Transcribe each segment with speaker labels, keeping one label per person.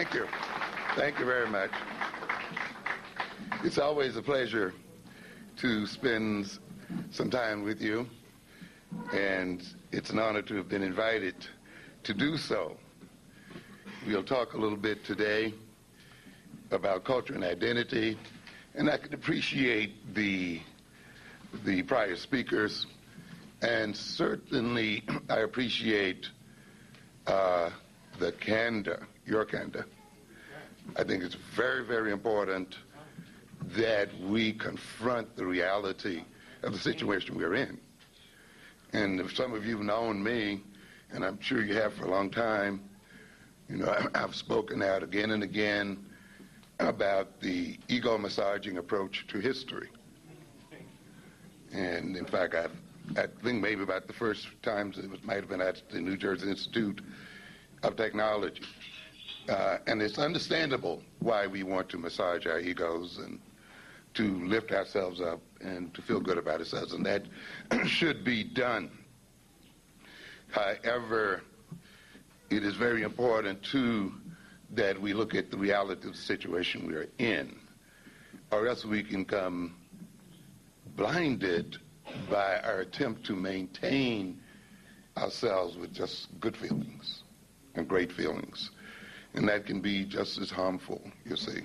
Speaker 1: Thank you. Thank you very much. It's always a pleasure to spend some time with you, and it's an honor to have been invited to do so. We'll talk a little bit today about culture and identity, and I can appreciate the prior speakers, and certainly I appreciate the candor, your candor. I think it's very, very important that we confront the reality of the situation we're in. And if some of you have known me, and I'm sure you have for a long time, you know, I've spoken out again and again about the ego-massaging approach to history. And in fact, I think maybe about the first times it might have been at the New Jersey Institute of Technology. And it's understandable why we want to massage our egos and to lift ourselves up and to feel good about ourselves, and that should be done. However, it is very important, too, that we look at the reality of the situation we are in, or else we can come blinded by our attempt to maintain ourselves with just good feelings and great feelings. And that can be just as harmful, you see,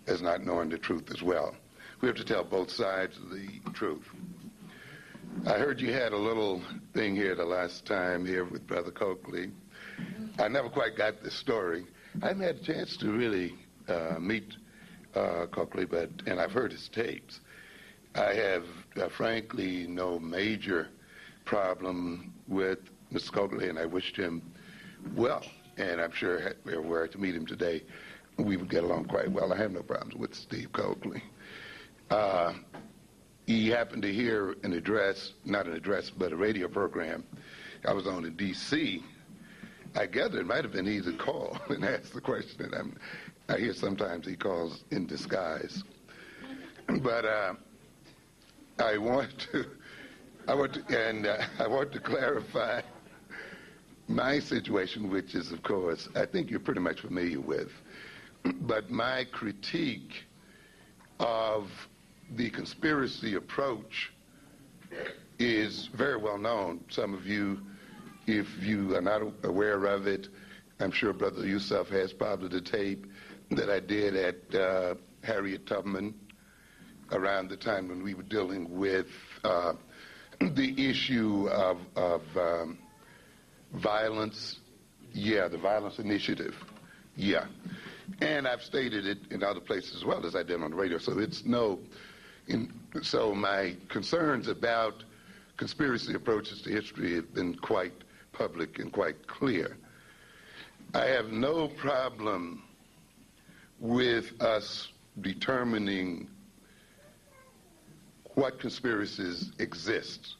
Speaker 1: as not knowing the truth as well. We have to tell both sides of the truth. I heard you had a little thing here the last time here with Brother Coakley. I never quite got the story. I haven't had a chance to really meet Coakley, and I've heard his tapes. I have, frankly, no major problem with Mr. Coakley, and I wished him well. And I'm sure if we were to meet him today, we would get along quite well. I have no problems with Steve Coakley. He happened to hear an address, not an address, but a radio program I was on in D.C. I gather it might have been he that called and asked the question. And I hear sometimes he calls in disguise. But I want to clarify my situation, which is, of course, I think you're pretty much familiar with. But my critique of the conspiracy approach is very well known. Some of you, if you are not aware of it, I'm sure Brother Yusuf has probably the tape that I did at Harriet Tubman around the time when we were dealing with the issue of violence. Yeah, the violence initiative. Yeah. And I've stated it in other places as well as I did on the radio. So so my concerns about conspiracy approaches to history have been quite public and quite clear. I have no problem with us determining what conspiracies exist.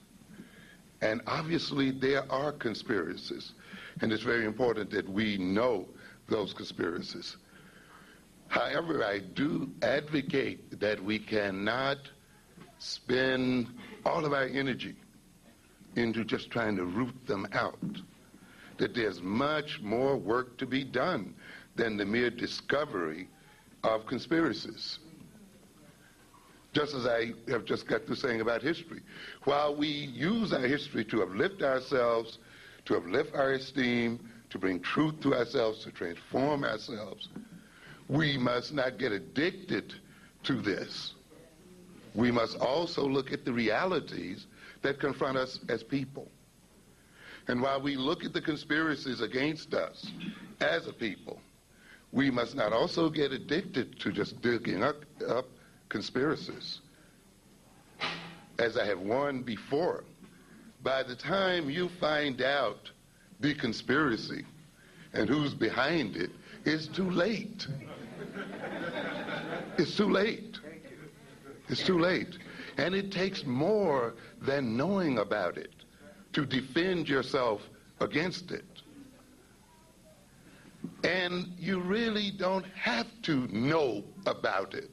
Speaker 1: And obviously there are conspiracies, and it's very important that we know those conspiracies. However, I do advocate that we cannot spend all of our energy into just trying to root them out, that there's much more work to be done than the mere discovery of conspiracies. Just as I have just got through saying about history. While we use our history to uplift ourselves, to uplift our esteem, to bring truth to ourselves, to transform ourselves, we must not get addicted to this. We must also look at the realities that confront us as people. And while we look at the conspiracies against us as a people, we must not also get addicted to just digging up conspiracies. As I have warned before, by the time you find out the conspiracy and who's behind it, it's too late. It's too late. It's too late. And it takes more than knowing about it to defend yourself against it. And you really don't have to know about it,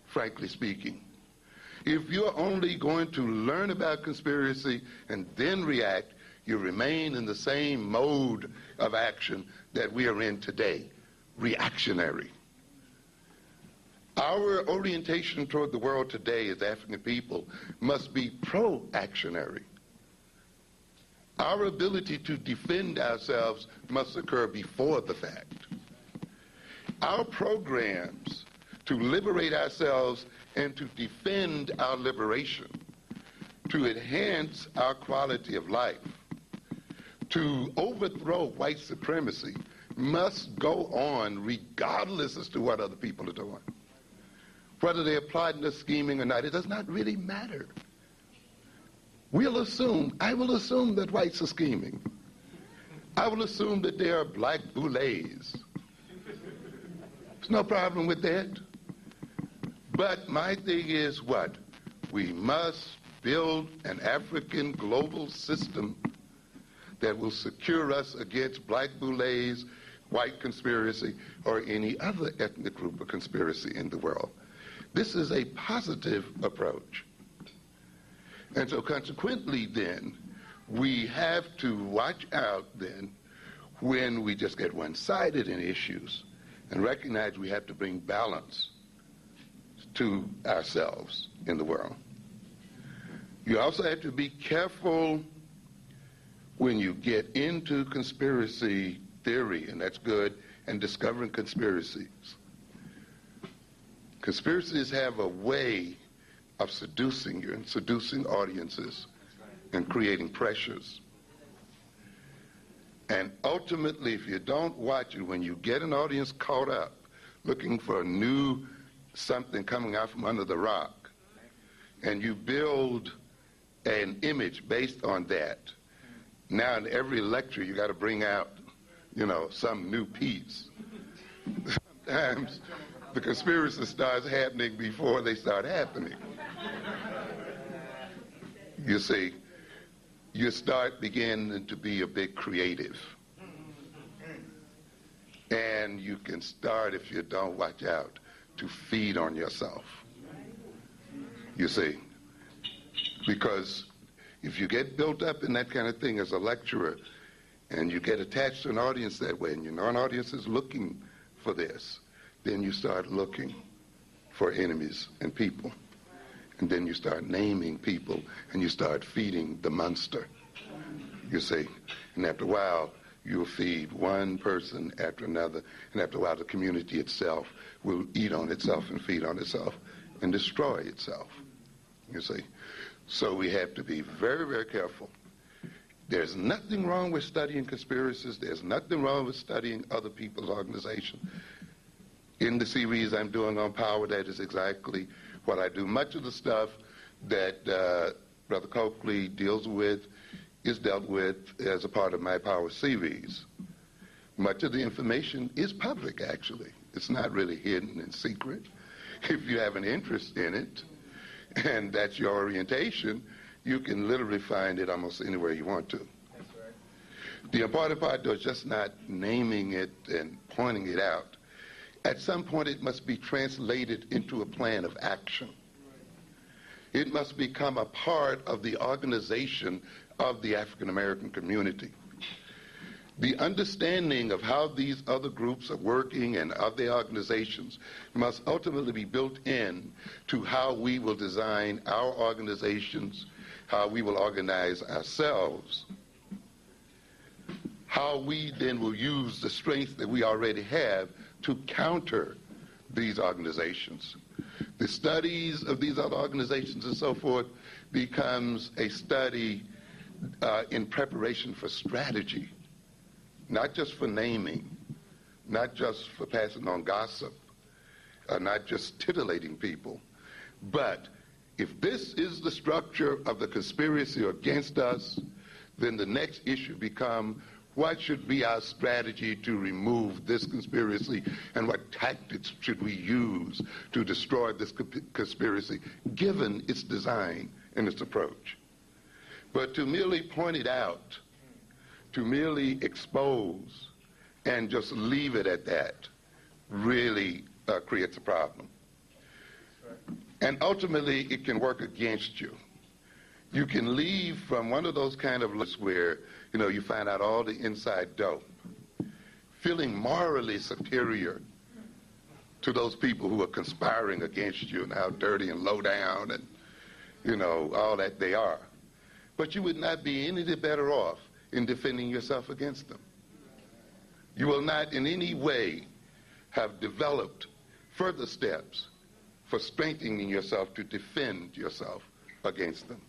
Speaker 1: frankly speaking. If you're only going to learn about conspiracy and then react, you remain in the same mode of action that we are in today. reactionary. Our orientation toward the world today as African people must be pro-actionary. Our ability to defend ourselves must occur before the fact. Our programs to liberate ourselves and to defend our liberation, to enhance our quality of life, to overthrow white supremacy must go on regardless as to what other people are doing. Whether they're plotting or scheming or not, it does not really matter. I will assume that whites are scheming. I will assume that there are black boulets. There's no problem with that. But my thing is what? We must build an African global system that will secure us against black boulets, white conspiracy, or any other ethnic group or conspiracy in the world. This is a positive approach. And so consequently then, we have to watch out then when we just get one-sided in issues and recognize we have to bring balance to ourselves in the world. You also have to be careful when you get into conspiracy theory, and that's good, and discovering conspiracies. Conspiracies have a way of seducing you and seducing audiences and creating pressures. And ultimately, if you don't watch it, when you get an audience caught up looking for a new something coming out from under the rock, and you build an image based on that, now in every lecture you got to bring out, some new piece. Sometimes the conspiracy starts happening before they start happening. You see, you start beginning to be a bit creative. And you can start, if you don't watch out, to feed on yourself. You see, because if you get built up in that kind of thing as a lecturer, and you get attached to an audience that way, and you know an audience is looking for this, then you start looking for enemies and people. And then you start naming people, and you start feeding the monster, you see. And after a while, you'll feed one person after another, and after a while, the community itself will eat on itself and feed on itself and destroy itself, you see. So we have to be very, very careful. There's nothing wrong with studying conspiracies. There's nothing wrong with studying other people's organizations. In the series I'm doing on power, that is exactly what I do. Much of the stuff that Brother Coakley deals with is dealt with as a part of my power series. Much of the information is public, actually. It's not really hidden and secret. If you have an interest in it, and that's your orientation, you can literally find it almost anywhere you want to. That's right. The important part, though, is just not naming it and pointing it out. At some point, it must be translated into a plan of action. It must become a part of the organization of the African American community. The understanding of how these other groups are working and other organizations must ultimately be built in to how we will design our organizations, how we will organize ourselves, how we then will use the strength that we already have to counter these organizations. The studies of these other organizations and so forth becomes a study in preparation for strategy, not just for naming, not just for passing on gossip, not just titillating people, but if this is the structure of the conspiracy against us, then the next issue becomes what should be our strategy to remove this conspiracy, and what tactics should we use to destroy this conspiracy, given its design and its approach. But to merely point it out, to merely expose, and just leave it at that, really creates a problem. And ultimately, it can work against you. You can leave from one of those kind of lists where, you find out all the inside dope. feeling morally superior to those people who are conspiring against you and how dirty and low down and, all that they are. But you would not be any better off in defending yourself against them. You will not in any way have developed further steps for strengthening yourself to defend yourself against them.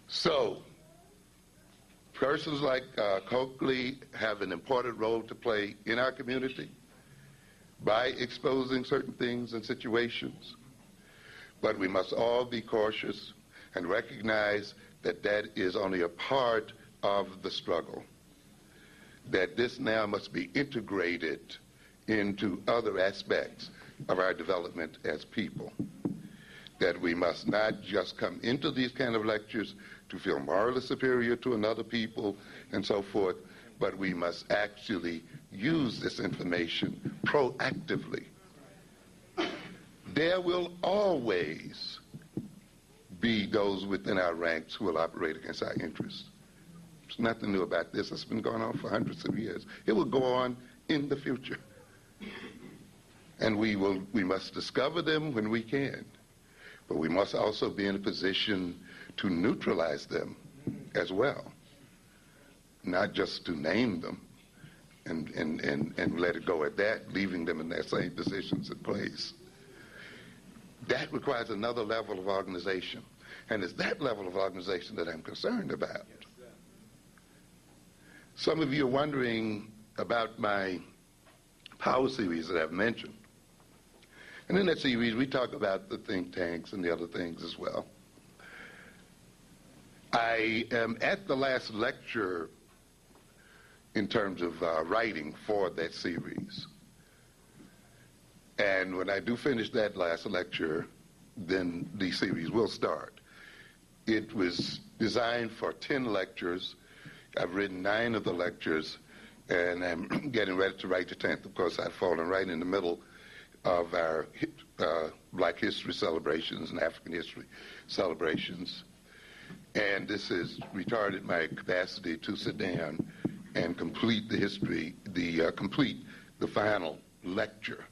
Speaker 1: So, persons like Coakley have an important role to play in our community by exposing certain things and situations. But we must all be cautious and recognize that that is only a part of the struggle, that this now must be integrated into other aspects of our development as people, that we must not just come into these kind of lectures to feel morally superior to another people and so forth, but we must actually use this information proactively. There will always be those within our ranks who will operate against our interests. There's nothing new about this. It's been going on for hundreds of years. It will go on in the future. And we must discover them when we can. But we must also be in a position to neutralize them as well, not just to name them and let it go at that, leaving them in their same positions and place. That requires another level of organization. And it's that level of organization that I'm concerned about. Some of you are wondering about my power series that I've mentioned. And in that series, we talk about the think tanks and the other things as well. I am at the last lecture in terms of writing for that series. And when I do finish that last lecture, then the series will start. It was designed for 10 lectures. I've written 9 of the lectures, and I'm getting ready to write the 10th. Of course, I've fallen right in the middle of our Black History celebrations and African history celebrations. And this has retarded my capacity to sit down and complete the history, complete the final lecture.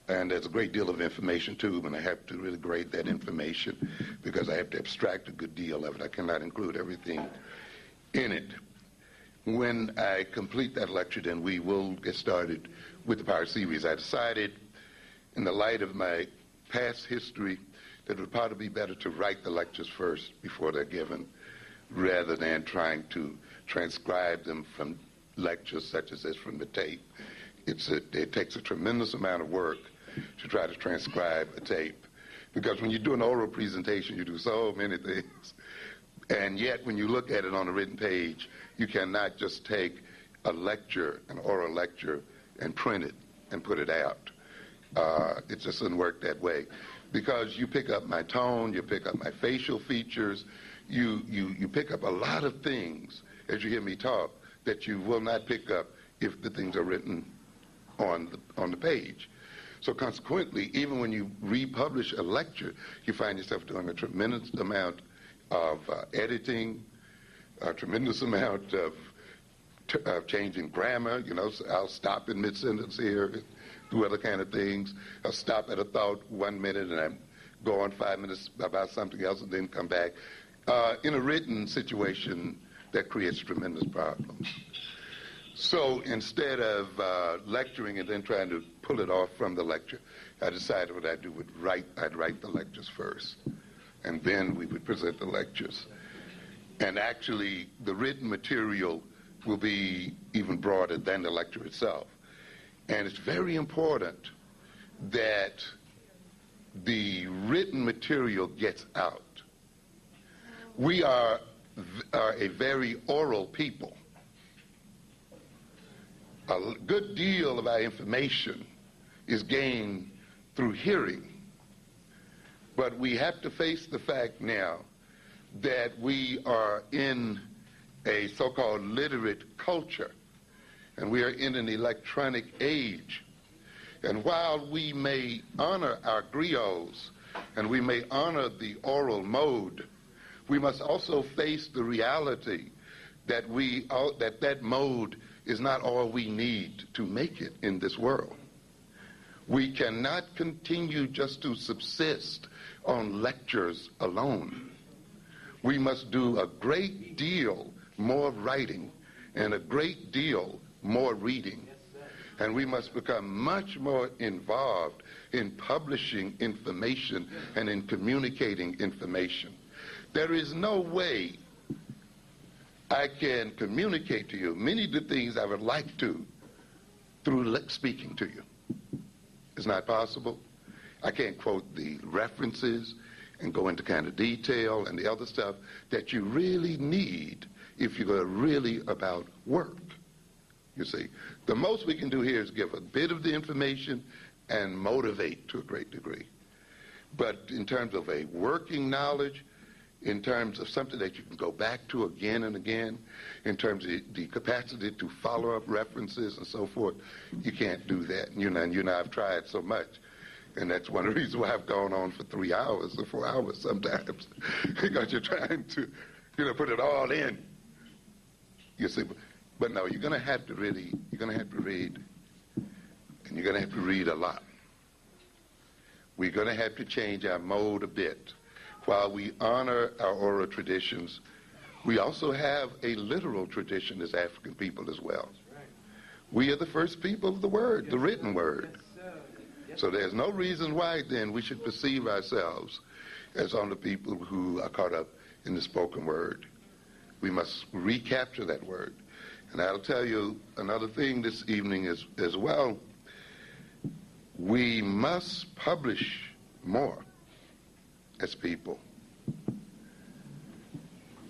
Speaker 1: And there's a great deal of information, too, and I have to really grade that information because I have to abstract a good deal of it. I cannot include everything in it. When I complete that lecture, then we will get started with the power series. I decided, in the light of my past history, that it would probably be better to write the lectures first before they're given, rather than trying to transcribe them from lectures such as this from the tape. It takes a tremendous amount of work to try to transcribe a tape, because when you do an oral presentation, you do so many things. And yet, when you look at it on a written page, you cannot just take a lecture, an oral lecture, and print it and put it out. It just doesn't work that way, because you pick up my tone, you pick up my facial features, you pick up a lot of things as you hear me talk that you will not pick up if the things are written on the page. So consequently, even when you republish a lecture, you find yourself doing a tremendous amount of editing, a tremendous amount of changing grammar. So I'll stop in mid-sentence here, do other kind of things. I'll stop at a thought 1 minute and I go on 5 minutes about something else and then come back. In a written situation, that creates tremendous problems. So instead of lecturing and then trying to pull it off from the lecture, I decided what I'd do I'd write the lectures first, and then we would present the lectures. And actually, the written material will be even broader than the lecture itself. And it's very important that the written material gets out. We are a very oral people. A good deal of our information is gained through hearing. But we have to face the fact now that we are in a so-called literate culture, and we are in an electronic age. And while we may honor our griots and we may honor the oral mode, we must also face the reality that that mode is not all we need to make it in this world. We cannot continue just to subsist on lectures alone. We must do a great deal more writing and a great deal more reading. And we must become much more involved in publishing information and in communicating information. There is no way I can communicate to you many of the things I would like to through speaking to you. It's not possible. I can't quote the references and go into kind of detail and the other stuff that you really need if you're really about work. You see, the most we can do here is give a bit of the information and motivate to a great degree. But in terms of a working knowledge, in terms of something that you can go back to again and again, in terms of the capacity to follow up references and so forth, you can't do that. And you know, I've tried so much. And that's one of the reasons why I've gone on for 3 hours or 4 hours sometimes, because you're trying to, put it all in. You see, but no, you're going to have to read, and you're going to have to read a lot. We're going to have to change our mode a bit. While we honor our oral traditions, we also have a literal tradition as African people as well. We are the first people of the word, the written word. So there's no reason why then we should perceive ourselves as only people who are caught up in the spoken word. We must recapture that word. And I'll tell you another thing this evening as well. We must publish more as people.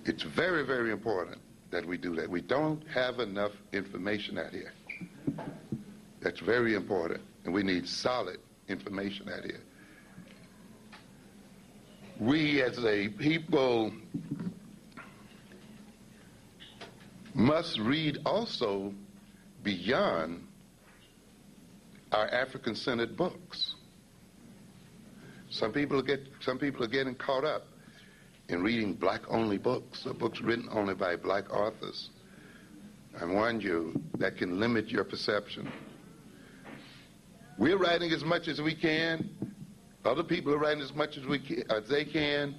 Speaker 1: It's very, very important that we do that. We don't have enough information out here. That's very important. And we need solid information out here. We as a people must read also beyond our African-centered books. Some people are getting caught up in reading black-only books, or books written only by black authors. I warn you, that can limit your perception. We're writing as much as we can. Other people are writing as much as they can.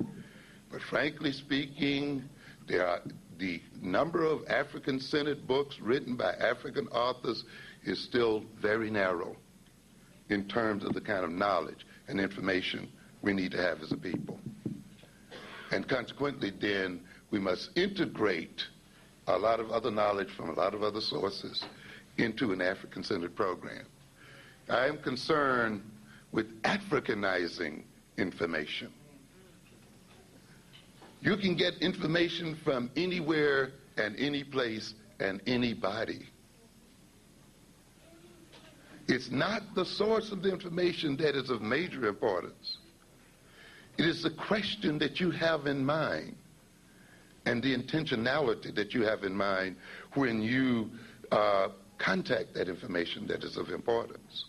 Speaker 1: But frankly speaking, the number of African-centered books written by African authors is still very narrow in terms of the kind of knowledge and information we need to have as a people. And consequently, then, we must integrate a lot of other knowledge from a lot of other sources into an African-centered program. I am concerned with Africanizing information. You can get information from anywhere and any place and anybody. It's not the source of the information that is of major importance. It is the question that you have in mind and the intentionality that you have in mind when you contact that information that is of importance.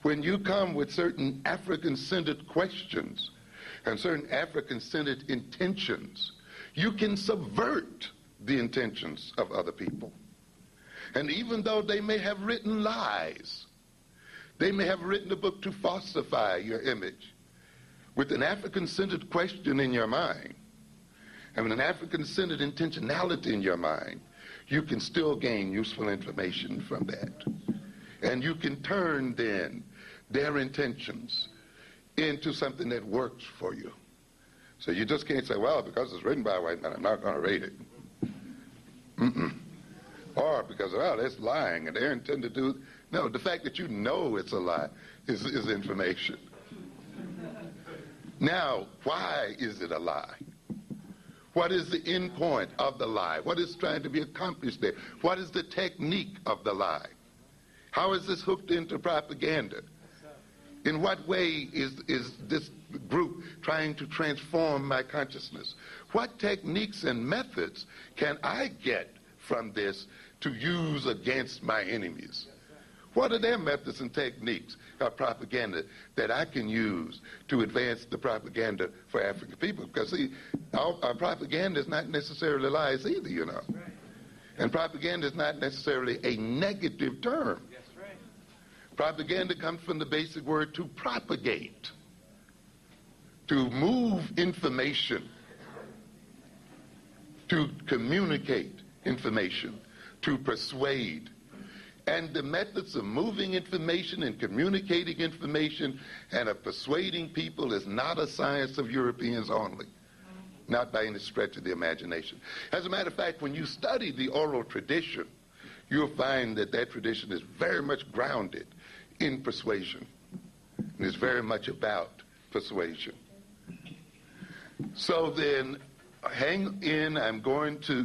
Speaker 1: When you come with certain African-centered questions and certain African-centered intentions, you can subvert the intentions of other people. And even though they may have written lies, they may have written a book to falsify your image, with an African-centered question in your mind, and with an African-centered intentionality in your mind, you can still gain useful information from that. And you can turn then their intentions into something that works for you. So you just can't say, well, because it's written by a white man, I'm not going to read it. Or because, well, it's lying and they're intended to do. No, the fact that you know it's a lie is information. Now, why is it a lie? What is the end point of the lie? What is trying to be accomplished there? What is the technique of the lie? How is this hooked into propaganda? In what way is this group trying to transform my consciousness? What techniques and methods can I get from this to use against my enemies? What are their methods and techniques of propaganda that I can use to advance the propaganda for African people? Because, see, our propaganda is not necessarily lies either, you know. And propaganda is not necessarily a negative term.
Speaker 2: That's right.
Speaker 1: Propaganda comes from the basic word to propagate, to move information, to communicate information, to persuade. And the methods of moving information and communicating information and of persuading people is not a science of Europeans only, not by any stretch of the imagination. As a matter of fact, when you study the oral tradition, you'll find that that tradition is very much grounded in persuasion and is very much about persuasion. So then, hang in.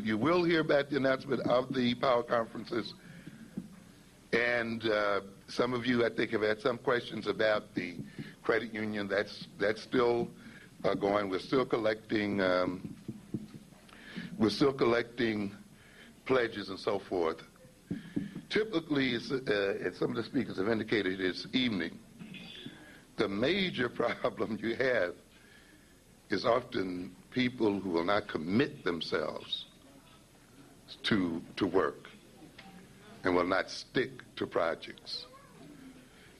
Speaker 1: You will hear about the announcement of the power conferences. And some of you, I think, have had some questions about the credit union. That's still going. We're still collecting pledges and so forth. Typically, as some of the speakers have indicated this evening, the major problem you have is often people who will not commit themselves to work and will not stick to projects.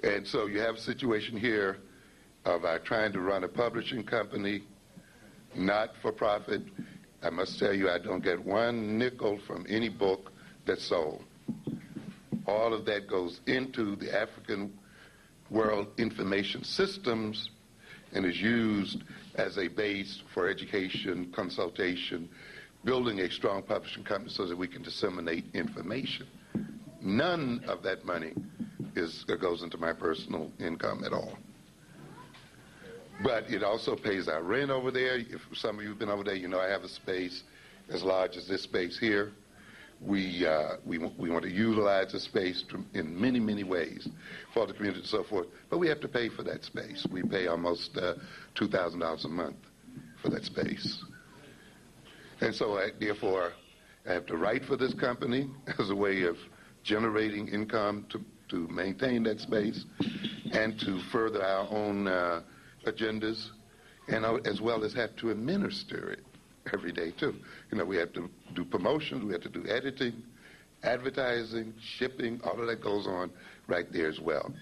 Speaker 1: And so you have a situation here of trying to run a publishing company, not for profit. I must tell you, I don't get one nickel from any book that's sold. All of that goes into the African World Information Systems and is used as a base for education, consultation, building a strong publishing company so that we can disseminate information. None of that money goes into my personal income at all. But it also pays our rent over there. If some of you have been over there, you know I have a space as large as this space here. We want to utilize the space in many, many ways for the community and so forth. But we have to pay for that space. We pay almost $2,000 a month for that space. And so, therefore, I have to write for this company as a way of generating income to maintain that space and to further our own agendas, and as well as have to administer it every day, too. You know, we have to do promotions, we have to do editing, advertising, shipping, all of that goes on right there as well.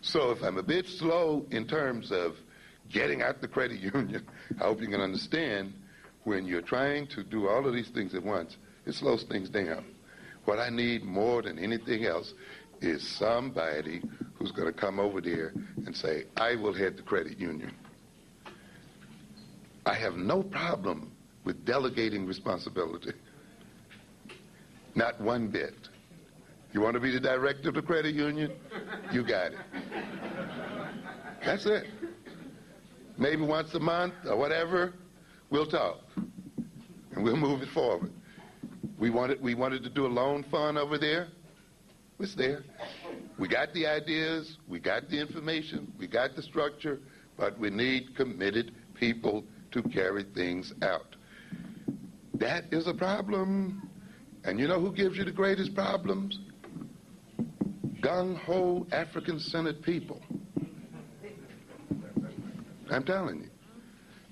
Speaker 1: So if I'm a bit slow in terms of getting out the credit union, I hope you can understand when you're trying to do all of these things at once, it slows things down. What I need more than anything else is somebody who's going to come over there and say, I will head the credit union. I have no problem with delegating responsibility. Not one bit. You want to be the director of the credit union? You got it. That's it. Maybe once a month or whatever, we'll talk. And we'll move it forward. We wanted to do a loan fund over there. It's there. We got the ideas, we got the information, we got the structure, but we need committed people to carry things out. That is a problem. And you know who gives you the greatest problems? Gung-ho, African-centered people. I'm telling you.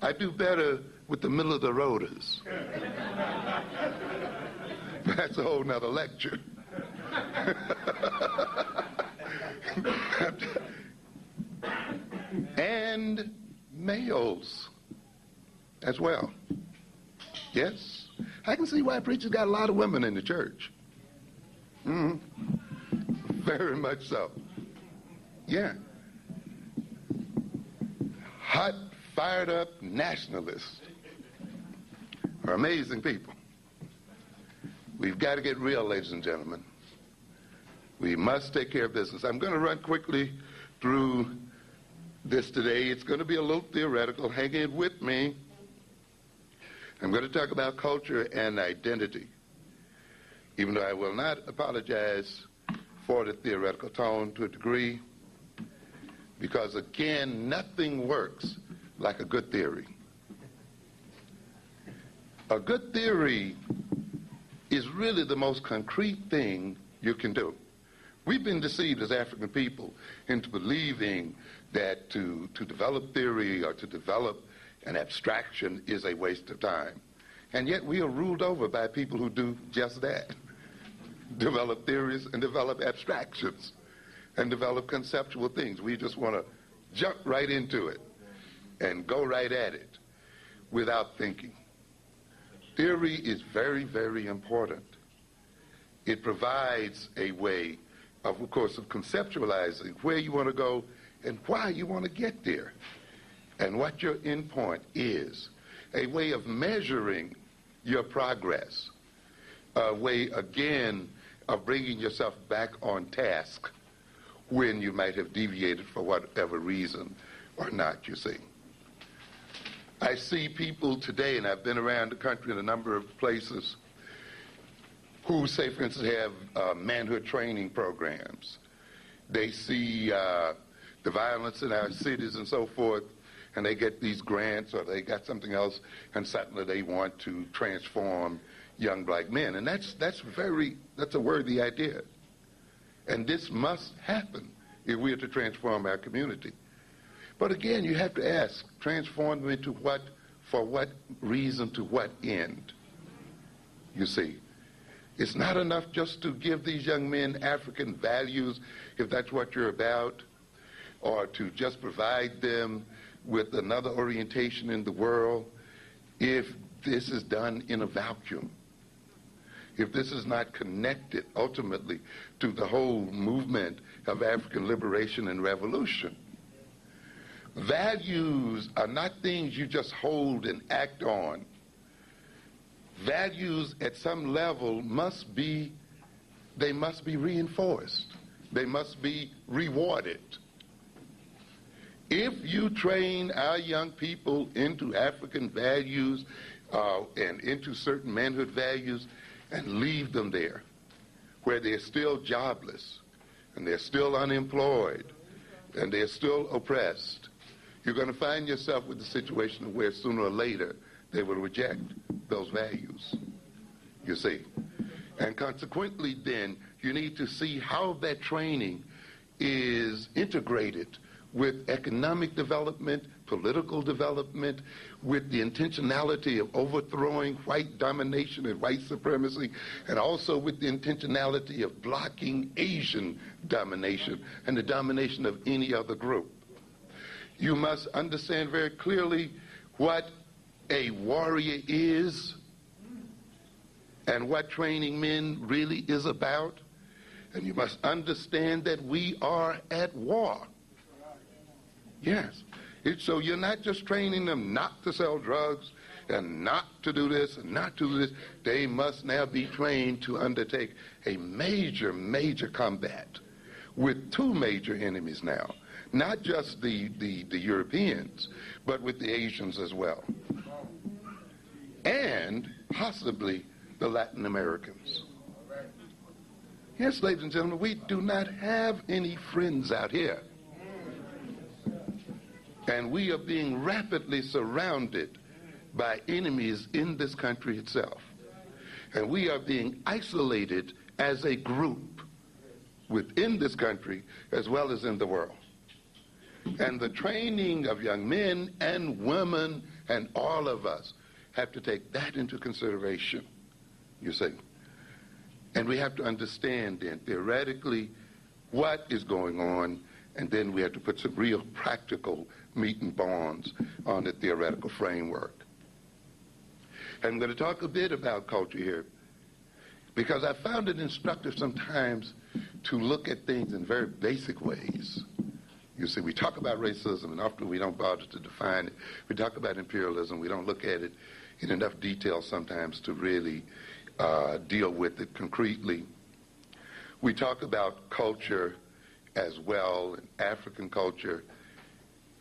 Speaker 1: I do better with the middle-of-the-roaders. That's a whole nother lecture. And males as well. Yes? I can see why preachers got a lot of women in the church. Very much so. Yeah. Hot, fired up nationalists are amazing people. We've got to get real, ladies and gentlemen. We must take care of business. I'm going to run quickly through this today. It's going to be a little theoretical. Hang in with me. I'm going to talk about culture and identity, even though I will not apologize for the theoretical tone to a degree, because, again, nothing works like a good theory. A good theory is really the most concrete thing you can do. We've been deceived as African people into believing that to develop theory or to develop an abstraction is a waste of time. And yet we are ruled over by people who do just that. Develop theories and develop abstractions and develop conceptual things. We just want to jump right into it and go right at it without thinking. Theory is very, very important. It provides a way of course, of conceptualizing where you want to go and why you want to get there and what your endpoint is. A way of measuring your progress. A way, again, of bringing yourself back on task when you might have deviated for whatever reason or not, you see. I see people today, and I've been around the country in a number of places, who, say, for instance, have manhood training programs. They see the violence in our cities and so forth, and they get these grants or they got something else, and suddenly they want to transform young black men. And that's a worthy idea. And this must happen if we are to transform our community. But again, you have to ask, transform them into what, for what reason, to what end? You see. It's not enough just to give these young men African values, if that's what you're about, or to just provide them with another orientation in the world, if this is done in a vacuum. If this is not connected ultimately to the whole movement of African liberation and revolution. Values are not things you just hold and act on. Values at some level must be reinforced. They must be rewarded. If you train our young people into African values and into certain manhood values and leave them there, where they're still jobless and they're still unemployed and they're still oppressed, you're going to find yourself with a situation where sooner or later they will reject those values, you see. And consequently then, you need to see how that training is integrated with economic development, political development, with the intentionality of overthrowing white domination and white supremacy, and also with the intentionality of blocking Asian domination and the domination of any other group. You must understand very clearly what a warrior is and what training men really is about. And you must understand that we are at war. Yes. So you're not just training them not to sell drugs and not to do this and not to do this. They must now be trained to undertake a major, major combat with two major enemies now. Not just the Europeans, but with the Asians as well. And possibly the Latin Americans. Yes, ladies and gentlemen, we do not have any friends out here. And we are being rapidly surrounded by enemies in this country itself. And we are being isolated as a group within this country as well as in the world. And the training of young men and women and all of us have to take that into consideration, you see. And we have to understand then theoretically what is going on, and then we have to put some real practical meat and bones on the theoretical framework. And I'm going to talk a bit about culture here, because I found it instructive sometimes to look at things in very basic ways. You see, we talk about racism, and often we don't bother to define it. We talk about imperialism. We don't look at it in enough detail sometimes to really deal with it concretely. We talk about culture as well, and African culture,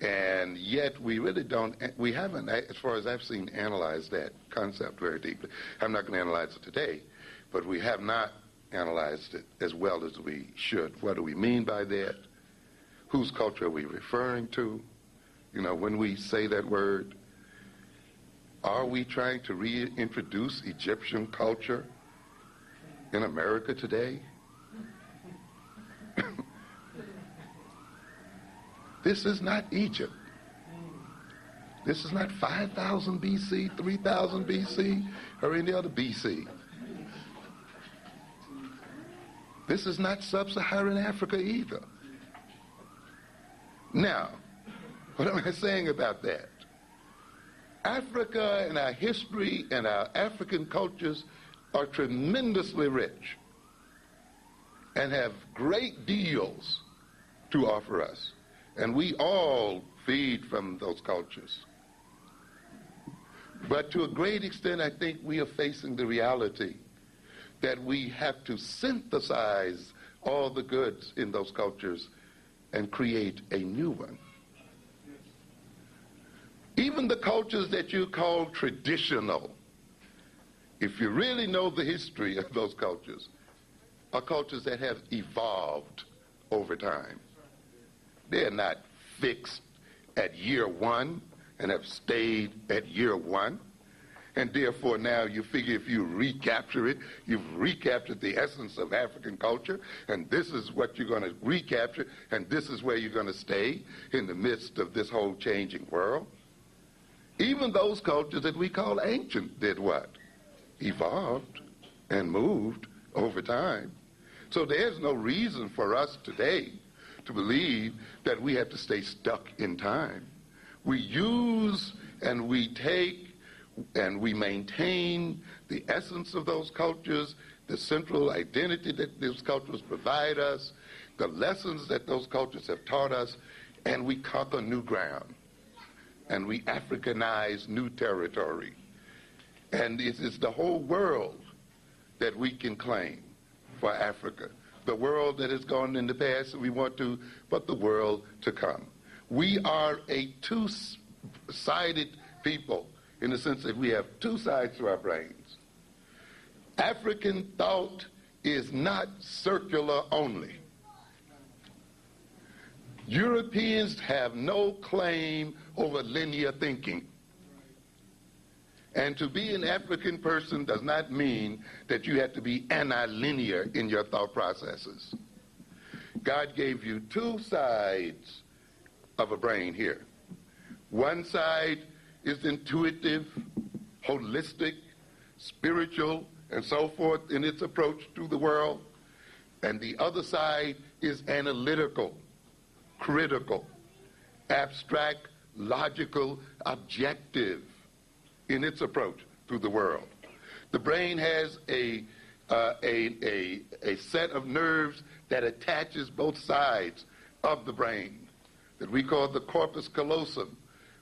Speaker 1: and yet we really we haven't, as far as I've seen, analyzed that concept very deeply. I'm not going to analyze it today, but we have not analyzed it as well as we should. What do we mean by that? Whose culture are we referring to? You know, when we say that word, are we trying to reintroduce Egyptian culture in America today? This is not Egypt. This is not 5,000 BC, 3,000 BC, or any other BC. This is not sub-Saharan Africa either. Now, what am I saying about that? Africa and our history and our African cultures are tremendously rich and have great deals to offer us. And we all feed from those cultures. But to a great extent, I think we are facing the reality that we have to synthesize all the goods in those cultures and create a new one. Even the cultures that you call traditional, if you really know the history of those cultures, are cultures that have evolved over time. They're not fixed at year one and have stayed at year one. And therefore now you figure if you recapture it, you've recaptured the essence of African culture, and this is what you're going to recapture, and this is where you're going to stay in the midst of this whole changing world. Even those cultures that we call ancient did what? Evolved and moved over time. So there's no reason for us today to believe that we have to stay stuck in time. We use and we take and we maintain the essence of those cultures, the central identity that those cultures provide us, the lessons that those cultures have taught us, and we conquer new ground. And we Africanize new territory. And it is the whole world that we can claim for Africa. The world that has gone in the past, and we want to, but the world to come. We are a two-sided people in the sense that we have two sides to our brains. African thought is not circular only. Europeans have no claim over linear thinking. And to be an African person does not mean that you have to be anti-linear in your thought processes. God gave you two sides of a brain here. One side is intuitive, holistic, spiritual, and so forth in its approach to the world. And the other side is analytical, critical, abstract, logical, objective in its approach to the world. The brain has a set of nerves that attaches both sides of the brain that we call the corpus callosum,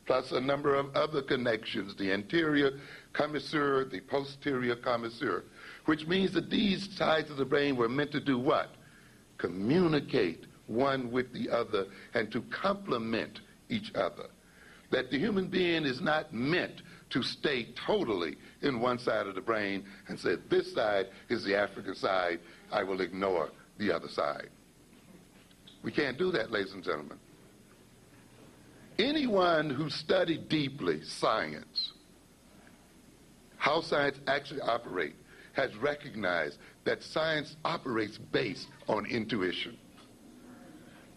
Speaker 1: plus a number of other connections, the anterior commissure, the posterior commissure, which means that these sides of the brain were meant to do what? Communicate one with the other and to complement each other. That the human being is not meant to stay totally in one side of the brain and say, this side is the African side, I will ignore the other side. We can't do that, ladies and gentlemen. Anyone who studied deeply science, how science actually operates, has recognized that science operates based on intuition.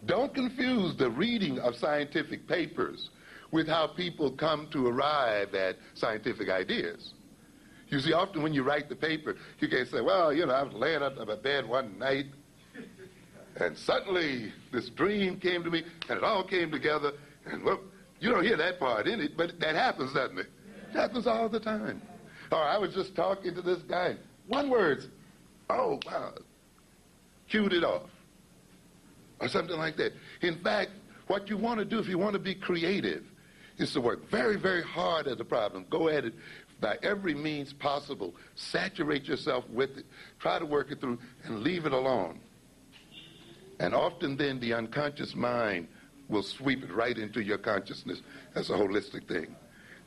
Speaker 1: Don't confuse the reading of scientific papers with how people come to arrive at scientific ideas. You see, often when you write the paper, you can say, well, I was laying up in my bed one night, and suddenly this dream came to me, and it all came together, and well, you don't hear that part in it, but that happens, doesn't it? It happens all the time. Or I was just talking to this guy, one word, oh, wow, cued it off, or something like that. In fact, what you want to do if you want to be creative is to work very, very hard at the problem. Go at it by every means possible. Saturate yourself with it. Try to work it through and leave it alone. And often then the unconscious mind will sweep it right into your consciousness as a holistic thing.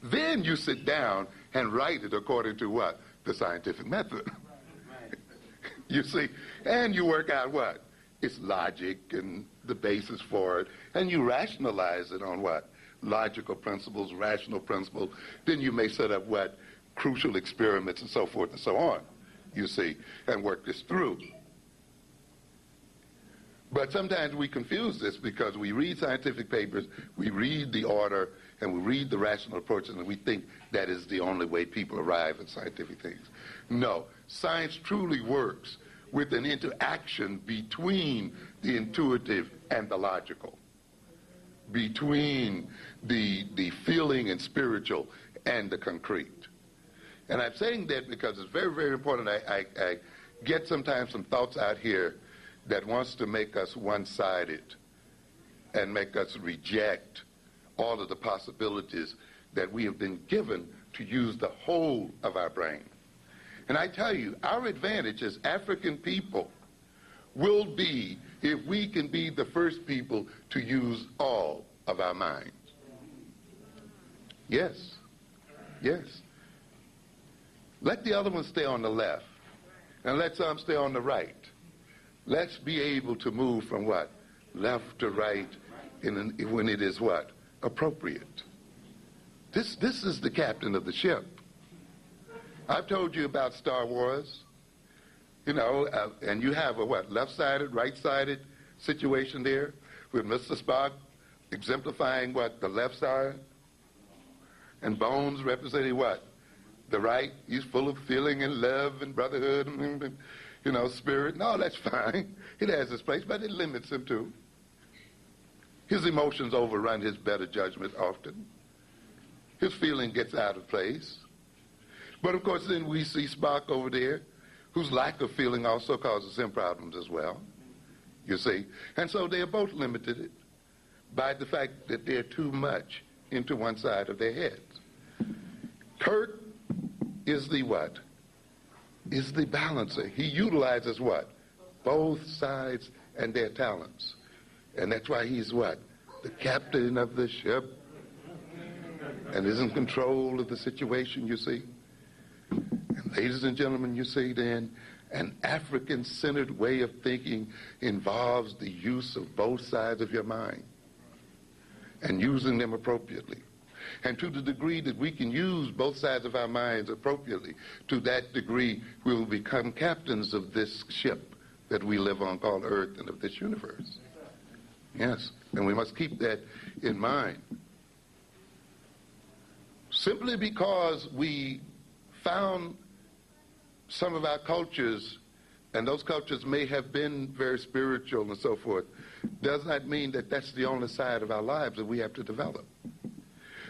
Speaker 1: Then you sit down and write it according to what? The scientific method. You see, and you work out what? Its logic and the basis for it, and you rationalize it on what? Logical principles, rational principles. Then you may set up what? Crucial experiments and so forth and so on, you see, and work this through. But sometimes we confuse this because we read scientific papers, we read the order, and we read the rational approaches, and we think that is the only way people arrive at scientific things. No, science truly works with an interaction between the intuitive and the logical, between the feeling and spiritual and the concrete. And I'm saying that because it's very, very important. I get sometimes some thoughts out here that wants to make us one-sided and make us reject all of the possibilities that we have been given to use the whole of our brain. And I tell you, our advantage as African people will be if we can be the first people to use all of our minds. Yes. Yes. Let the other ones stay on the left, and let some stay on the right. Let's be able to move from what? Left to right when it is what? Appropriate. This is the captain of the ship. I've told you about Star Wars, and you have a what? Left-sided, right-sided situation there with Mr. Spock exemplifying what? The left side, and Bones representing what? The right. He's full of feeling and love and brotherhood and spirit. No, that's fine. It has its place, but it limits him too. His emotions overrun his better judgment often. His feeling gets out of place. But of course then we see Spock over there, whose lack of feeling also causes him problems as well, you see. And so they are both limited by the fact that they're too much into one side of their heads. Kirk is the what? Is the balancer. He utilizes what? Both sides and their talents. And that's why he's what? The captain of the ship. And is in control of the situation, you see. And ladies and gentlemen, you see then, an African-centered way of thinking involves the use of both sides of your mind and using them appropriately. And to the degree that we can use both sides of our minds appropriately, to that degree we will become captains of this ship that we live on called Earth and of this universe. Yes, and we must keep that in mind. Simply because we found some of our cultures, and those cultures may have been very spiritual and so forth, does not mean that that's the only side of our lives that we have to develop.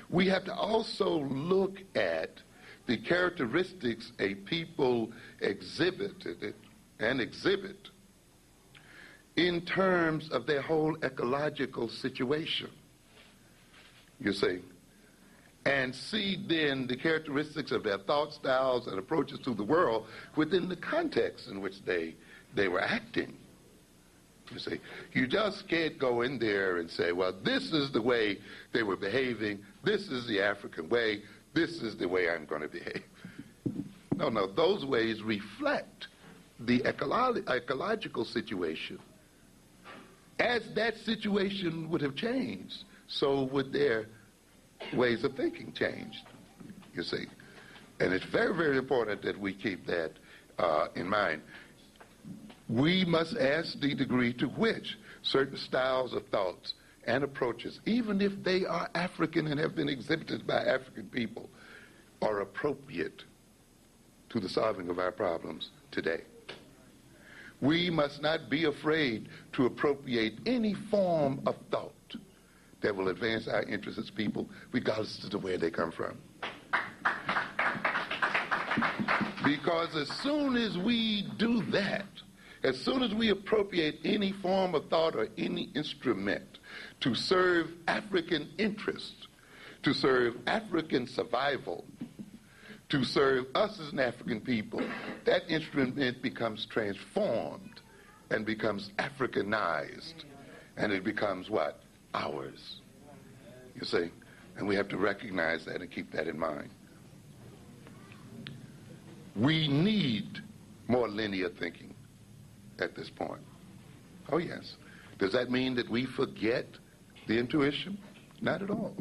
Speaker 1: We have to also look at the characteristics a people exhibit in terms of their whole ecological situation, you see, and see then the characteristics of their thought styles and approaches to the world within the context in which they were acting. You see, you just can't go in there and say, well, this is the way they were behaving, this is the African way, this is the way I'm going to behave. No, those ways reflect the ecological situation. As that situation would have changed, so would their ways of thinking changed, you see. And it's very, very important that we keep that in mind. We must ask the degree to which certain styles of thoughts and approaches, even if they are African and have been exhibited by African people, are appropriate to the solving of our problems today. We must not be afraid to appropriate any form of thought that will advance our interests as people, regardless of where they come from. Because as soon as we do that, as soon as we appropriate any form of thought or any instrument to serve African interests, to serve African survival, to serve us as an African people, that instrument becomes transformed and becomes Africanized, and it becomes what? Ours. You see? And we have to recognize that and keep that in mind. We need more linear thinking at this point. Oh, yes. Does that mean that we forget the intuition? Not at all.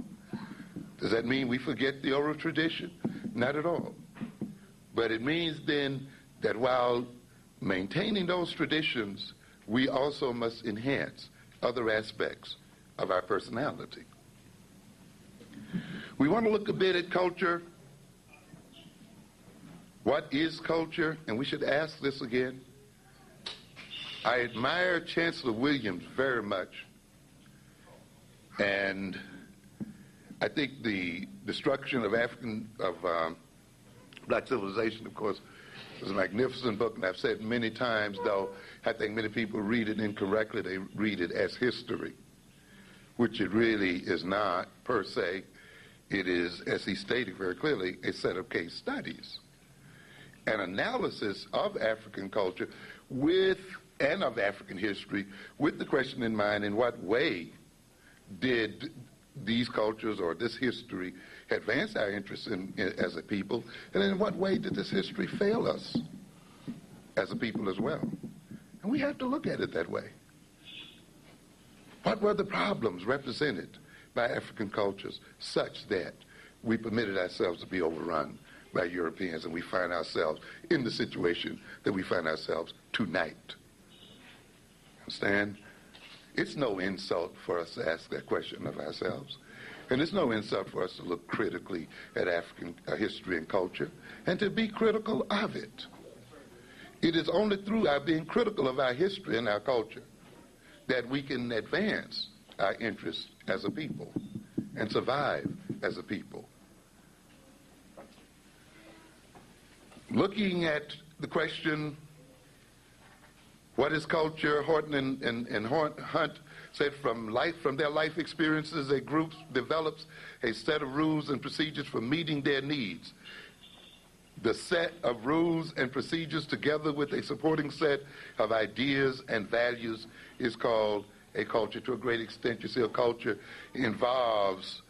Speaker 1: Does that mean we forget the oral tradition? Not at all. But it means then that while maintaining those traditions, we also must enhance other aspects of our personality. We want to look a bit at culture. What is culture? And we should ask this again. I admire Chancellor Williams very much. And I think the destruction of black civilization, of course, is a magnificent book, and I've said many times, though I think many people read it incorrectly, they read it as history, which it really is not per se. It is, as he stated very clearly, a set of case studies, an analysis of African culture and of African history with the question in mind, in what way did these cultures or this history advance our interests as a people, and in what way did this history fail us as a people as well? And we have to look at it that way. What were the problems represented by African cultures such that we permitted ourselves to be overrun by Europeans, and we find ourselves in the situation that we find ourselves tonight? Understand? It's no insult for us to ask that question of ourselves. And it's no insult for us to look critically at African history and culture and to be critical of it. It is only through our being critical of our history and our culture that we can advance our interests as a people and survive as a people. Looking at the question, what is culture? Horton and Hunt said from their life experiences, a group develops a set of rules and procedures for meeting their needs. The set of rules and procedures, together with a supporting set of ideas and values, is called a culture. To a great extent, you see, a culture involves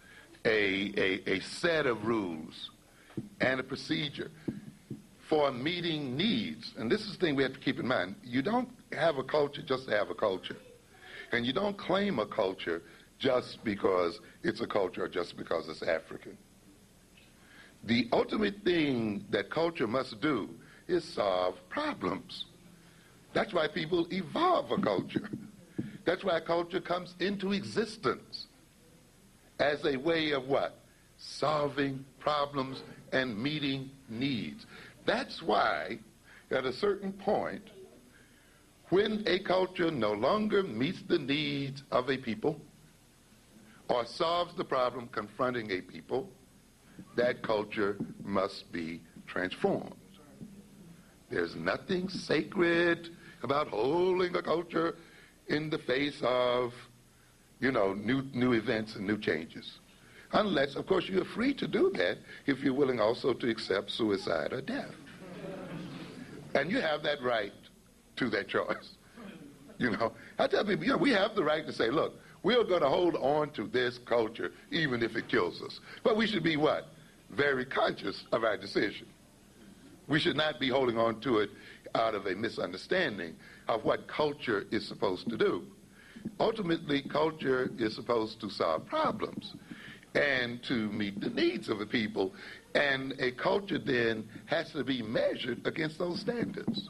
Speaker 1: a set of rules and a procedure for meeting needs. And this is the thing we have to keep in mind. You don't have a culture just to have a culture. And you don't claim a culture just because it's a culture or just because it's African. The ultimate thing that culture must do is solve problems. That's why people evolve a culture. That's why culture comes into existence as a way of what? Solving problems and meeting needs. That's why, at a certain point, when a culture no longer meets the needs of a people or solves the problem confronting a people, that culture must be transformed. There's nothing sacred about holding a culture in the face of, new events and new changes. Unless, of course, you're free to do that if you're willing also to accept suicide or death. And you have that right to that choice. I tell people, we have the right to say, look, we're going to hold on to this culture even if it kills us. But we should be what? Very conscious of our decision. We should not be holding on to it out of a misunderstanding of what culture is supposed to do. Ultimately, culture is supposed to solve problems and to meet the needs of the people. And a culture then has to be measured against those standards.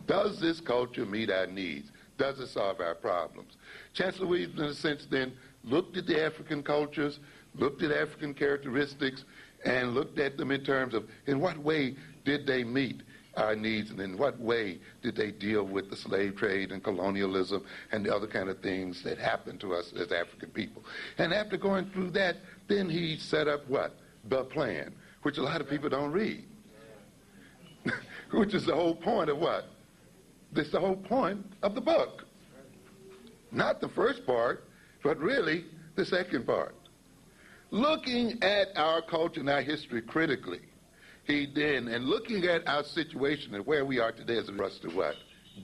Speaker 1: Does this culture meet our needs? Does it solve our problems? Chancellor Williams, in a sense, then looked at the African cultures, looked at African characteristics, and looked at them in terms of in what way did they meet our needs, and in what way did they deal with the slave trade and colonialism and the other kind of things that happened to us as African people. And after going through that, then he set up what? The plan, which a lot of people don't read. Which is the whole point of what? That's the whole point of the book. Not the first part, but really the second part. Looking at our culture and our history critically, and looking at our situation and where we are today as for us to what?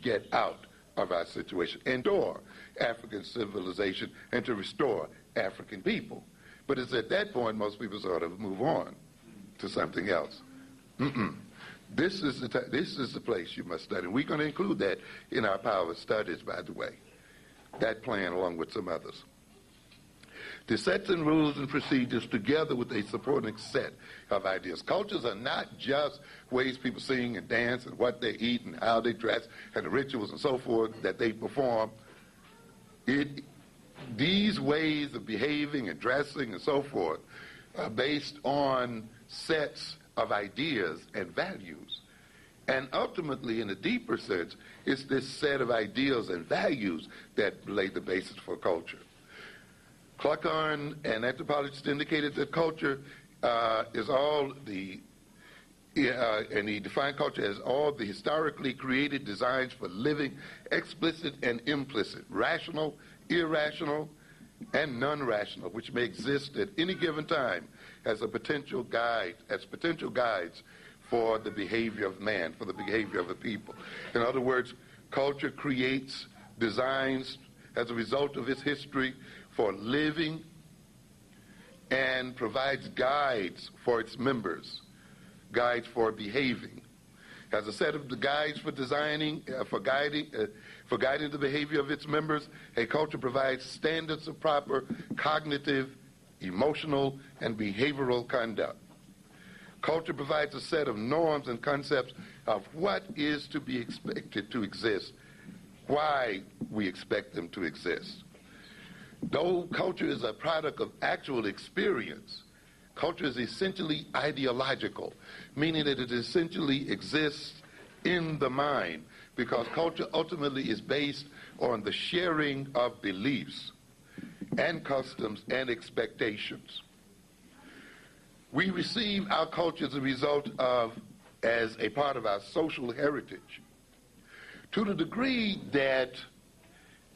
Speaker 1: Get out of our situation, endure African civilization, and to restore African people. But it's at that point most people sort of move on to something else. This is the place you must study. And we're going to include that in our power of studies, by the way. That plan along with some others. The sets and rules and procedures together with a supporting set of ideas. Cultures are not just ways people sing and dance and what they eat and how they dress and the rituals and so forth that they perform. These ways of behaving and dressing and so forth based on sets of ideas and values. And ultimately, in a deeper sense, it's this set of ideals and values that lay the basis for culture. Kluckern and anthropologists indicated that culture is all the, and he defined culture as all the historically created designs for living, explicit and implicit, rational, irrational, and non-rational, which may exist at any given time as a potential guide, as potential guides for the behavior of man, for the behavior of a people. In other words, culture creates designs as a result of its history for living and provides guides for its members, guides for behaving. As a set of the guides for designing, for guiding the behavior of its members, a culture provides standards of proper cognitive, emotional, and behavioral conduct. Culture provides a set of norms and concepts of what is to be expected to exist, why we expect them to exist. Though culture is a product of actual experience, culture is essentially ideological, meaning that it essentially exists in the mind, because culture ultimately is based on the sharing of beliefs and customs and expectations. We receive our culture as a result of, as a part of our social heritage. To the degree that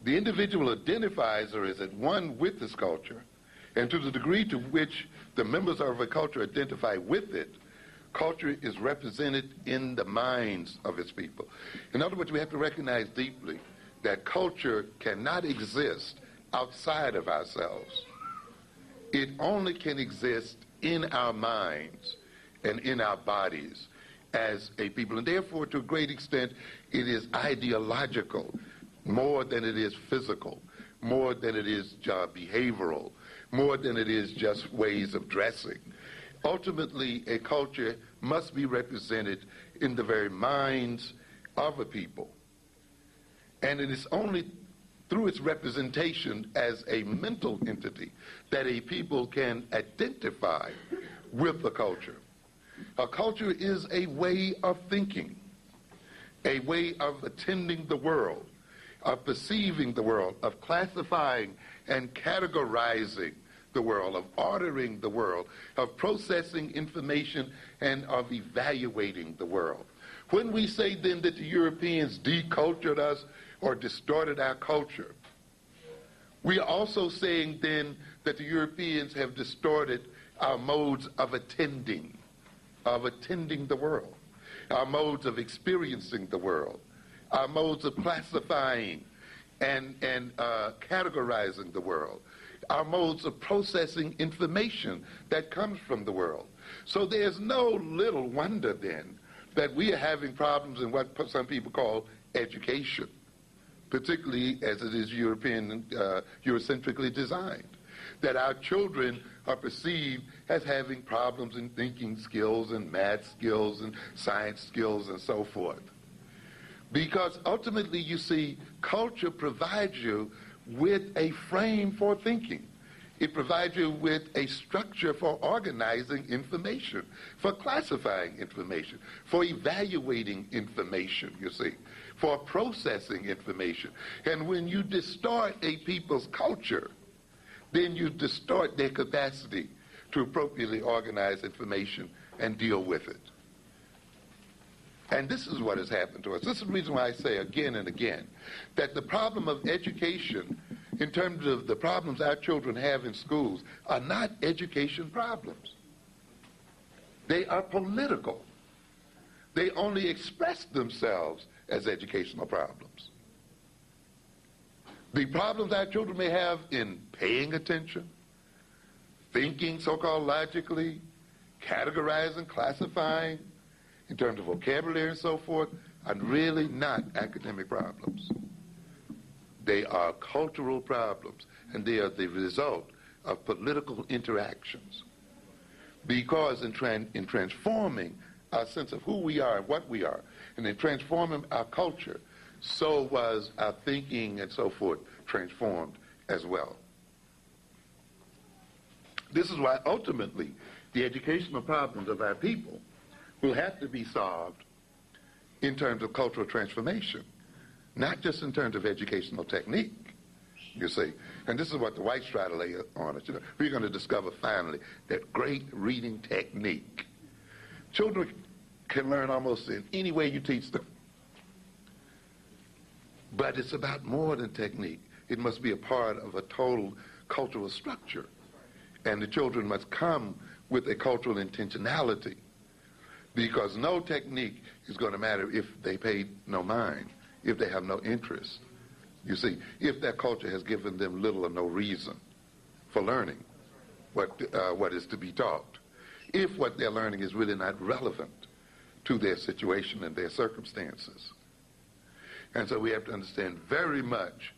Speaker 1: the individual identifies or is at one with this culture, and to the degree to which the members of a culture identify with it, culture is represented in the minds of its people. In other words, we have to recognize deeply that culture cannot exist outside of ourselves. It only can exist in our minds and in our bodies as a people. And therefore, to a great extent, it is ideological more than it is physical, more than it is behavioral, more than it is just ways of dressing. Ultimately, a culture must be represented in the very minds of a people. And it is only through its representation as a mental entity that a people can identify with the culture. A culture is a way of thinking, a way of attending the world, of perceiving the world, of classifying and categorizing the world, of ordering the world, of processing information, and of evaluating the world. When we say then that the Europeans decultured us or distorted our culture, we are also saying then that the Europeans have distorted our modes of attending the world, our modes of experiencing the world, our modes of classifying and categorizing the world, our modes of processing information that comes from the world. So there's no little wonder then that we are having problems in what some people call education, particularly as it is Eurocentrically designed, that our children are perceived as having problems in thinking skills and math skills and science skills and so forth. Because ultimately, you see, culture provides you with a frame for thinking. It provides you with a structure for organizing information, for classifying information, for evaluating information, you see, for processing information. And when you distort a people's culture, then you distort their capacity to appropriately organize information and deal with it. And this is what has happened to us. This is the reason why I say again and again that the problem of education, in terms of the problems our children have in schools, are not education problems. They are political. They only express themselves as educational problems. The problems our children may have in paying attention, thinking so-called logically, categorizing, classifying, in terms of vocabulary and so forth, are really not academic problems. They are cultural problems, and they are the result of political interactions. Because in transforming our sense of who we are and what we are, and in transforming our culture, so was our thinking and so forth transformed as well. This is why ultimately the educational problems of our people will have to be solved in terms of cultural transformation, not just in terms of educational technique, you see. And this is what the whites try to lay on us. You know, we're going to discover finally that great reading technique. Children can learn almost in any way you teach them. But it's about more than technique. It must be a part of a total cultural structure. And the children must come with a cultural intentionality, because no technique is going to matter if they pay no mind, if they have no interest. You see, if that culture has given them little or no reason for learning what is to be taught, if what they're learning is really not relevant to their situation and their circumstances. And so we have to understand very much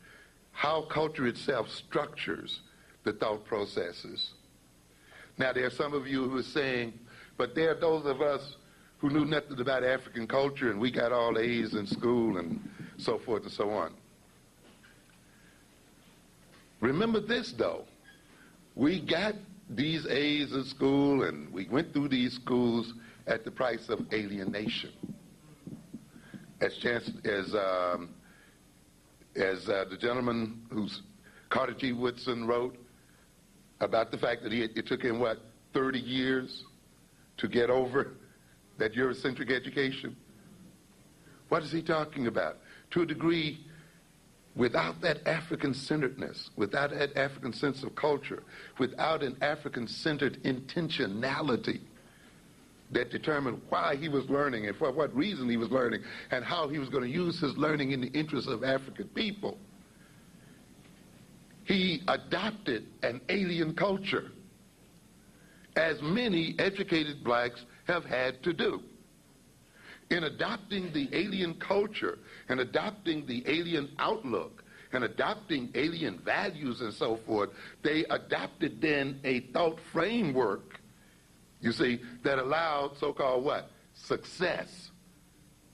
Speaker 1: how culture itself structures the thought processes. Now, there are some of you who are saying, but there are those of us who knew nothing about African culture and we got all A's in school and so forth and so on. Remember this, though. We got these A's in school and we went through these schools at the price of alienation. As the gentleman who's Carter G. Woodson wrote about the fact that it took him, 30 years to get over that Eurocentric education? What is he talking about? To a degree, without that African-centeredness, without that African sense of culture, without an African-centered intentionality that determined why he was learning and for what reason he was learning and how he was going to use his learning in the interests of African people, he adopted an alien culture, as many educated blacks have had to do. In adopting the alien culture and adopting the alien outlook and adopting alien values and so forth, they adopted then a thought framework, you see, that allowed so-called success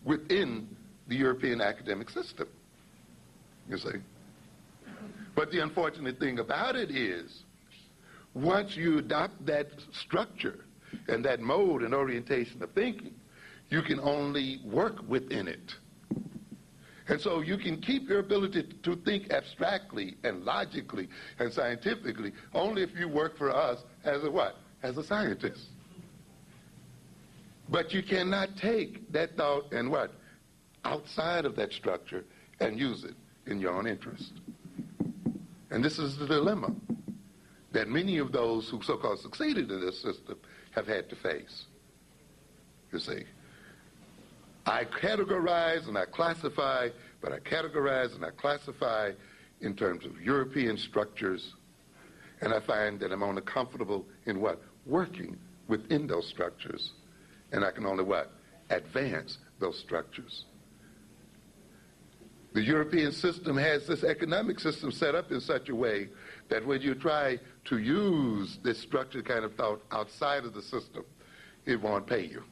Speaker 1: within the European academic system, you see. But the unfortunate thing about it is, once you adopt that structure and that mode and orientation of thinking, you can only work within it. And so you can keep your ability to think abstractly and logically and scientifically only if you work for us as a scientist. But you cannot take that thought and outside of that structure and use it in your own interest. And this is the dilemma that many of those who so-called succeeded in this system have had to face. You see, I categorize and I classify, but I categorize and I classify in terms of European structures, and I find that I'm only comfortable in working within those structures, and I can only advance those structures. The European system has this economic system set up in such a way that when you try to use this structured kind of thought outside of the system, it won't pay you.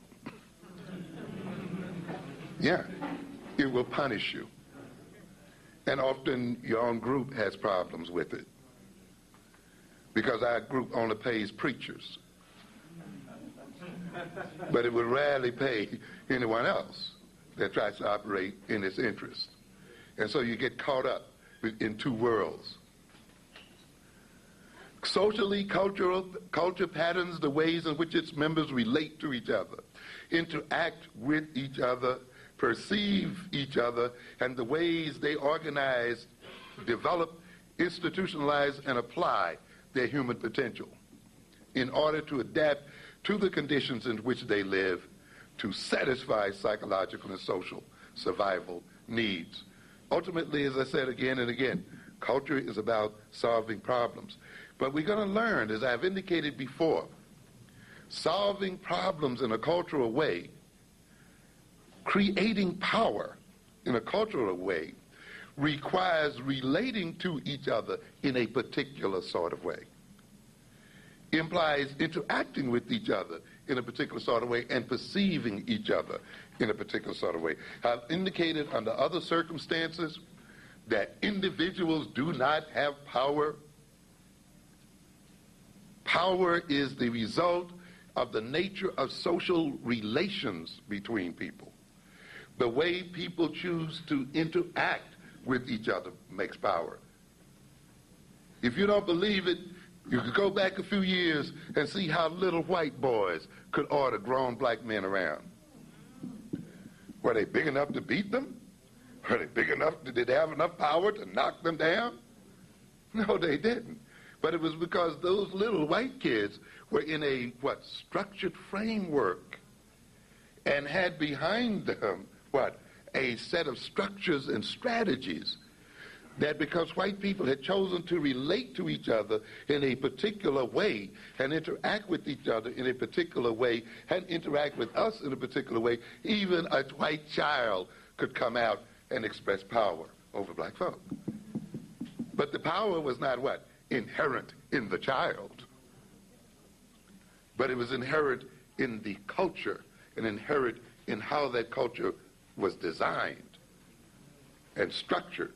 Speaker 1: Yeah, it will punish you. And often your own group has problems with it, because our group only pays preachers. But it will rarely pay anyone else that tries to operate in its interest. And so you get caught up in two worlds. Socially, culture patterns the ways in which its members relate to each other, interact with each other, perceive each other, and the ways they organize, develop, institutionalize, and apply their human potential in order to adapt to the conditions in which they live to satisfy psychological and social survival needs. Ultimately, as I said again and again, culture is about solving problems. But we're going to learn, as I've indicated before, solving problems in a cultural way, creating power in a cultural way, requires relating to each other in a particular sort of way. Implies interacting with each other in a particular sort of way and perceiving each other in a particular sort of way. I've indicated under other circumstances that individuals do not have power Power is the result of the nature of social relations between people. The way people choose to interact with each other makes power. If you don't believe it, you could go back a few years and see how little white boys could order grown black men around. Were they big enough to beat them? Were they big enough, did they have enough power to knock them down? No, they didn't. But it was because those little white kids were in a, structured framework and had behind them, a set of structures and strategies that because white people had chosen to relate to each other in a particular way and interact with each other in a particular way and interact with us in a particular way, even a white child could come out and express power over black folk. But the power was not inherent in the child, but it was inherent in the culture and inherent in how that culture was designed and structured.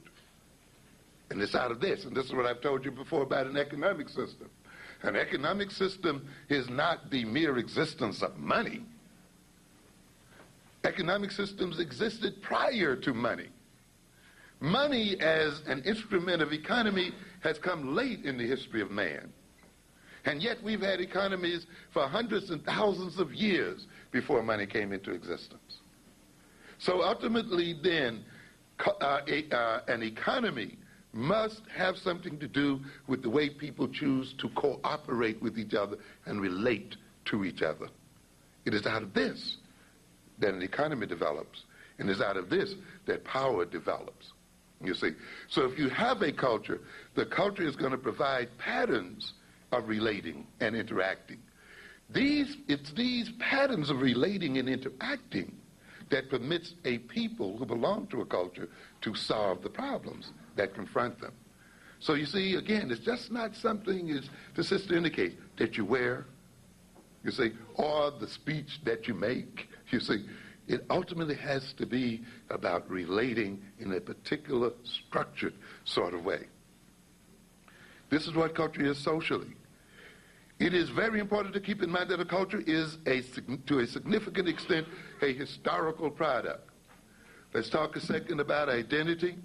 Speaker 1: And it's out of this, and this is what I've told you before about an economic system. An economic system is not the mere existence of money. Economic systems existed prior to money. Money as an instrument of economy has come late in the history of man. And yet we've had economies for hundreds and thousands of years before money came into existence. So ultimately then, an economy must have something to do with the way people choose to cooperate with each other and relate to each other. It is out of this that an economy develops, and it's out of this that power develops. You see, so if you have a culture, the culture is going to provide patterns of relating and interacting. It's these patterns of relating and interacting that permits a people who belong to a culture to solve the problems that confront them. So you see, again, it's just not something, as the sister indicates, that you wear, you see, or the speech that you make. You see, it ultimately has to be about relating in a particular structured sort of way. This is what culture is socially. It is very important to keep in mind that a culture is, to a significant extent, a historical product. Let's talk a second about identity.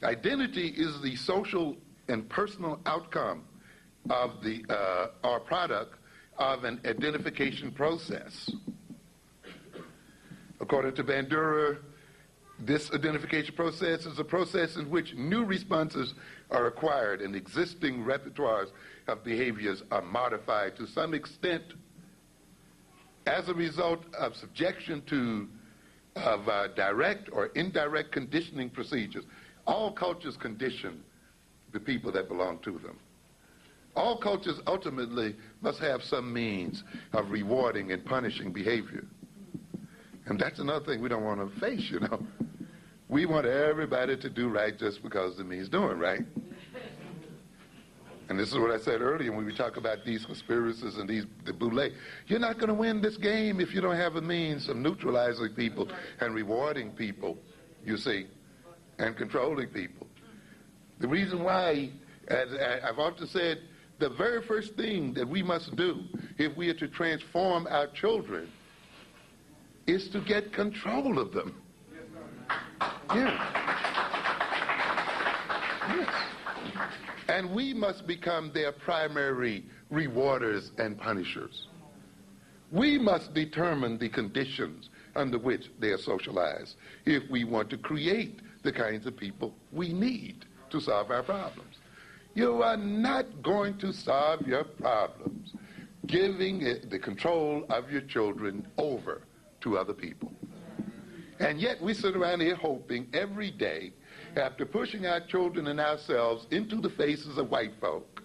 Speaker 1: Identity is the social and personal outcome of or product of an identification process. According to Bandura, this identification process is a process in which new responses are acquired and existing repertoires of behaviors are modified to some extent as a result of subjection to direct or indirect conditioning procedures. All cultures condition the people that belong to them. All cultures ultimately must have some means of rewarding and punishing behavior. And that's another thing we don't want to face, you know. We want everybody to do right just because it means doing right. And this is what I said earlier when we talk about these conspiracies and the boule. You're not going to win this game if you don't have a means of neutralizing people and rewarding people, you see, and controlling people. The reason why, as I've often said, the very first thing that we must do if we are to transform our children is to get control of them. Yeah. Yes. And we must become their primary rewarders and punishers. We must determine the conditions under which they are socialized if we want to create the kinds of people we need to solve our problems. You are not going to solve your problems giving the control of your children over to other people. And yet we sit around here hoping every day, after pushing our children and ourselves into the faces of white folk,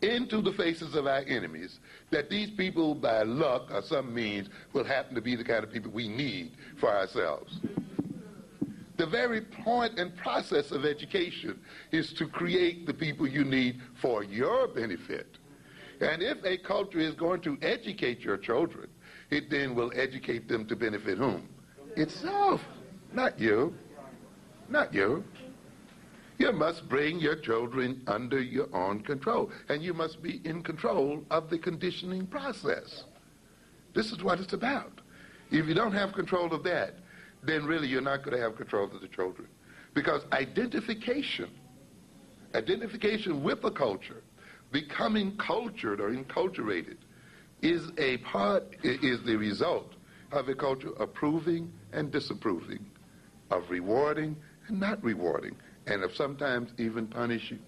Speaker 1: into the faces of our enemies, that these people by luck or some means will happen to be the kind of people we need for ourselves. The very point and process of education is to create the people you need for your benefit. And if a culture is going to educate your children, it then will educate them to benefit whom? Itself, not you. Not you. You must bring your children under your own control, and you must be in control of the conditioning process. This is what it's about. If you don't have control of that, then really you're not going to have control of the children. Because identification with a culture, becoming cultured or enculturated, is the result of a culture approving and disapproving, of rewarding and not rewarding, and of sometimes even punishing,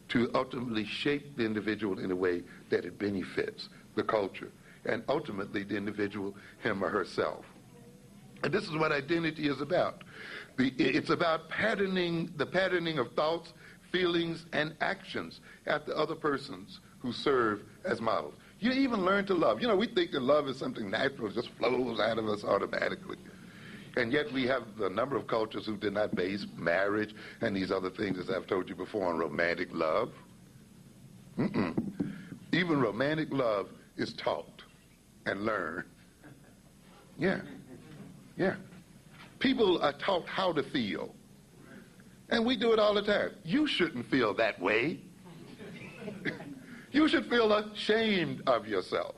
Speaker 1: to ultimately shape the individual in a way that it benefits the culture, and ultimately the individual, him or herself. And this is what identity is about. It's about the patterning of thoughts, feelings, and actions after other persons who serve as models. You even learn to love. You know, we think that love is something natural, it just flows out of us automatically. And yet we have a number of cultures who did not base marriage and these other things, as I've told you before, on romantic love. Even romantic love is taught and learned. Yeah. People are taught how to feel. And we do it all the time. You shouldn't feel that way. You should feel ashamed of yourself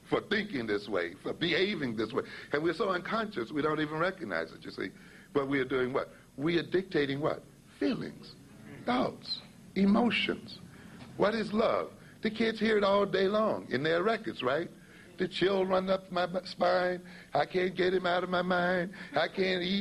Speaker 1: for thinking this way, for behaving this way. And we're so unconscious, we don't even recognize it, you see. But we are doing what? We are dictating what? Feelings, thoughts, emotions. What is love? The kids hear it all day long in their records, right? The chill run up my spine. I can't get him out of my mind. I can't eat.